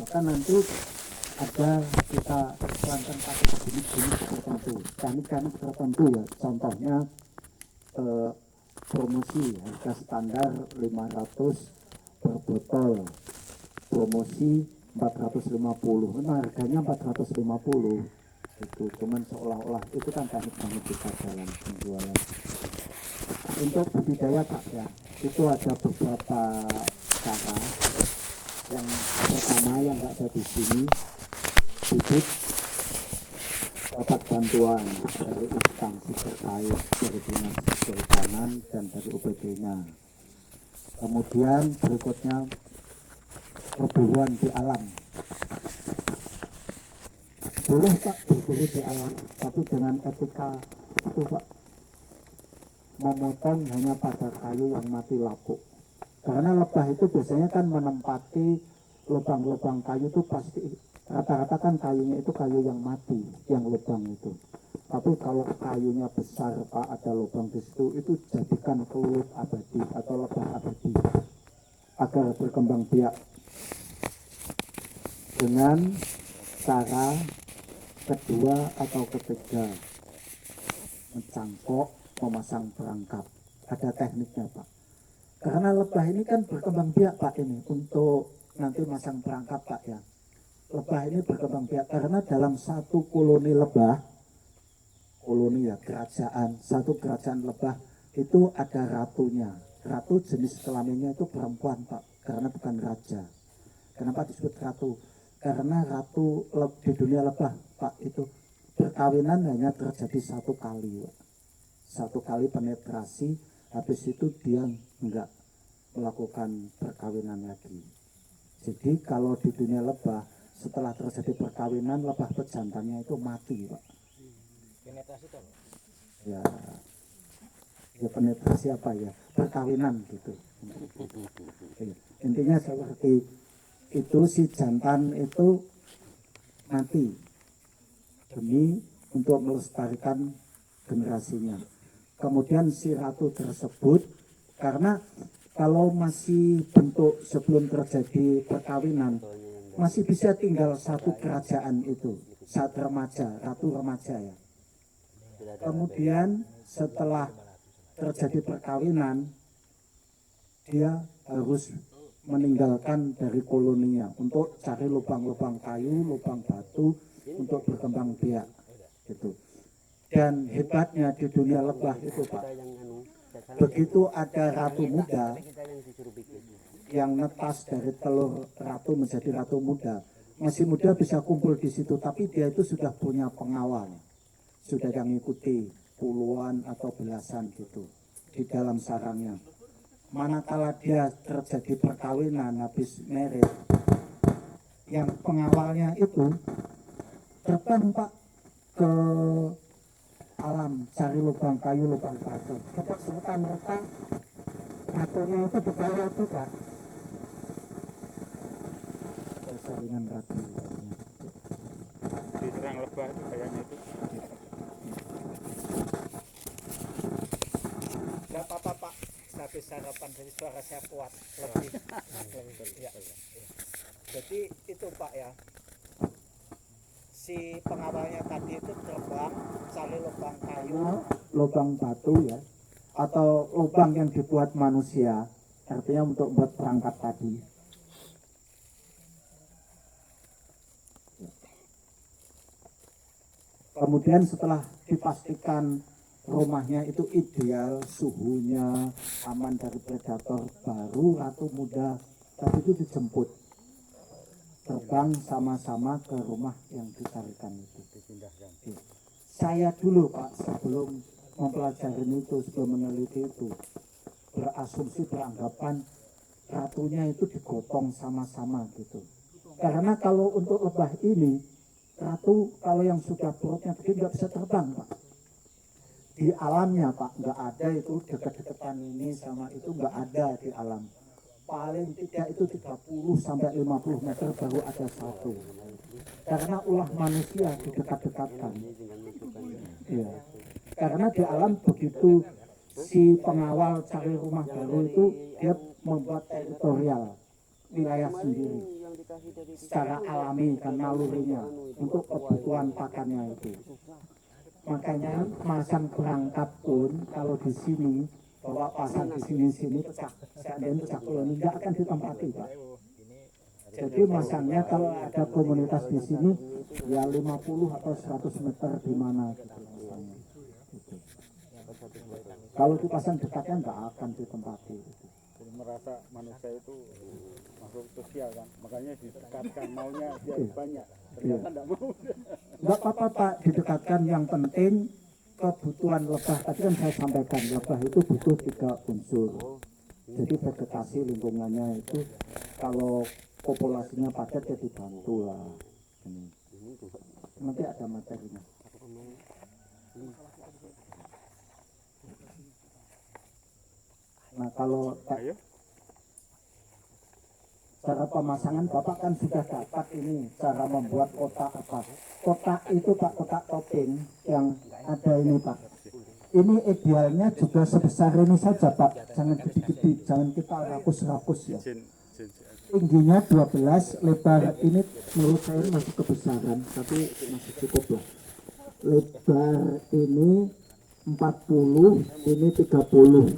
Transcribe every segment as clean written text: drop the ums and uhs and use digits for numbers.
maka nanti ada kita terangkan pakai jenis-jenis tertentu, teknik-teknik tertentu ya, contohnya promosi harga standar 500 per botol, promosi 450, memang harganya 450 itu, cuman seolah-olah itu kan teknik-teknik kita dalam penjualan. Untuk budidaya Pak ya, itu ada beberapa cara. Yang pertama yang nggak ada di sini, bibit dapat bantuan dari instansi terkait, dari dinas kehutanan dan dari UPD-nya. Kemudian berikutnya perburuan di alam. Boleh Pak berburu di alam, tapi dengan etika itu Pak, memotong hanya pada kayu yang mati lapuk. Karena lebah itu biasanya kan menempati lubang-lubang kayu itu pasti rata-rata kan kayunya itu kayu yang mati, yang lubang itu. Tapi kalau kayunya besar Pak, ada lubang di situ, itu jadikan kelulut abadi atau lebah abadi agar berkembang biak dengan cara kedua atau ketiga, mencangkok, memasang perangkap. Ada tekniknya Pak. Karena lebah ini kan berkembang biak Pak, ini untuk nanti masang perangkap Pak ya. Lebah ini berkembang biak karena dalam satu koloni lebah, koloni ya kerajaan, satu kerajaan lebah itu ada ratunya. Ratu jenis kelaminnya itu perempuan Pak, karena bukan raja. Kenapa disebut ratu? Karena ratu di dunia lebah Pak itu perkawinan hanya terjadi satu kali Pak. Satu kali penetrasi, habis itu dia enggak melakukan perkawinan lagi. Jadi kalau di dunia lebah setelah terjadi perkawinan, lebah pejantannya itu mati Pak. Penetrasi itu Ya, ya penetrasi apa ya, perkawinan gitu. Intinya seperti itu, si jantan itu mati demi untuk melestarikan generasinya. Kemudian si ratu tersebut, karena kalau masih bentuk sebelum terjadi perkawinan, masih bisa tinggal satu kerajaan itu saat remaja, ratu remaja ya. Kemudian setelah terjadi perkawinan, dia harus meninggalkan dari koloninya untuk cari lubang-lubang kayu, lubang batu untuk berkembang biak gitu. Dan hebatnya di dunia lebah itu Pak, begitu ada ratu muda yang netas dari telur ratu menjadi ratu muda, masih muda bisa kumpul di situ, tapi dia itu sudah punya pengawal, sudah yang mengikuti puluhan atau belasan gitu di dalam sarangnya. Manakala dia terjadi perkawinan habis married, yang pengawalnya itu terbang Pak ke alam cari lubang kayu, lubang batu. Cepat serta merta ratunya itu dibawa juga. Persaringan ratu. diserang lebah itu kayaknya itu. Gak apa-apa Pak, tapi sarapan dari suara saya kuat lebih. Ya. Jadi itu Pak ya, si pengawalnya tadi itu terbang cari lubang kayu, Lubang batu ya, atau lubang yang dibuat manusia, artinya untuk buat perangkat tadi. Kemudian setelah dipastikan rumahnya itu ideal, suhunya aman dari predator, baru ratu muda tadi itu dijemput, terbang sama-sama ke rumah yang dicarikan itu. Saya dulu Pak, sebelum mempelajari itu, sebelum meneliti itu, berasumsi, beranggapan ratunya itu digotong sama-sama gitu. Karena kalau untuk lebah ini, ratu kalau yang sudah perutnya gede nggak bisa terbang Pak. Di alamnya Pak, nggak ada itu dekat-dekatan ini sama itu, nggak ada di alam. Paling tidak itu 30 sampai 50 meter baru ada satu. Karena ulah manusia didekat-dekatkan. Ya. Karena di alam begitu si pengawal cari rumah baru itu, dia membuat teritorial wilayah sendiri. secara alami dan nalurinya untuk kebutuhan pakannya itu. Makanya masang perangkap pun kalau di sini bawa pasang di sini pecah, seandainya pecah koloni nggak akan ditempati Pak. Jadi masangnya kalau ada komunitas di sini ya 50 atau 100 meter di mana gitu masangnya. Gitu. Kalau dipasang dekatnya nggak akan ditempati. Gitu. Jadi merasa manusia itu makhluk sosial kan, makanya didekatkan maunya dia banyak, ternyata enggak mau. Nggak apa-apa Pak, didekatkan, yang penting kebutuhan lebah. Tadi kan saya sampaikan lebah itu butuh 3 unsur. Jadi vegetasi lingkungannya itu kalau populasinya padat ya dibantu lah. Nanti ada materinya. Nah kalau cara pemasangan Bapak kan sudah dapat ini cara membuat kotak apa. Kotak itu Pak, kotak topping yang ada ini Pak. Ini idealnya juga sebesar ini saja Pak, jangan gede-gede, jangan kita rakus-rakus ya. Tingginya 12, lebar ini menurut saya masih kebesaran, tapi masih cukup lah. Lebar ini 40, ini 30,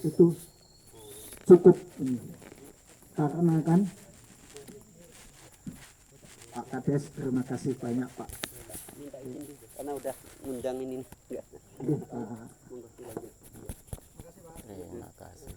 itu cukup ini. Karena kan Pak Kades, terima kasih banyak Pak. Karena udah ngundang ini. Terima kasih.